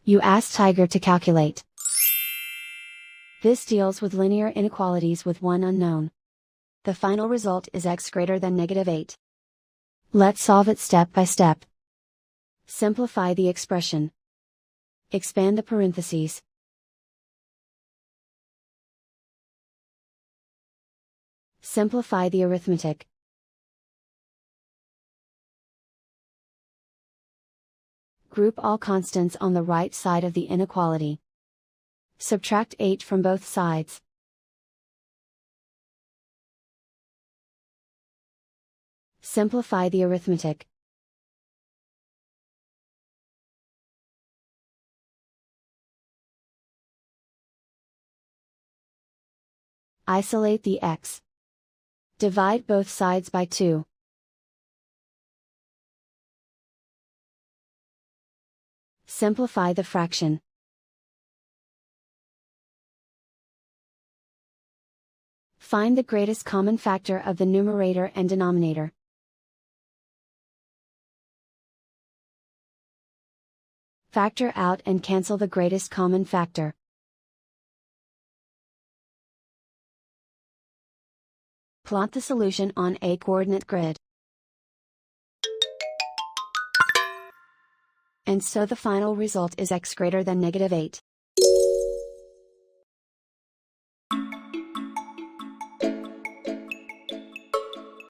You ask Tiger to calculate. This deals with linear inequalities with one unknown. The final result is x greater than -8. Let's solve it step by step. Simplify the expression. Expand the parentheses. Simplify the arithmetic. Group all constants on the right side of the inequality. Subtract 8 from both sides. Simplify the arithmetic. Isolate the x. Divide both sides by 2. Simplify the fraction. Find the greatest common factor of the numerator and denominator. Factor out and cancel the greatest common factor. Plot the solution on a coordinate grid. And so the final result is x greater than -8.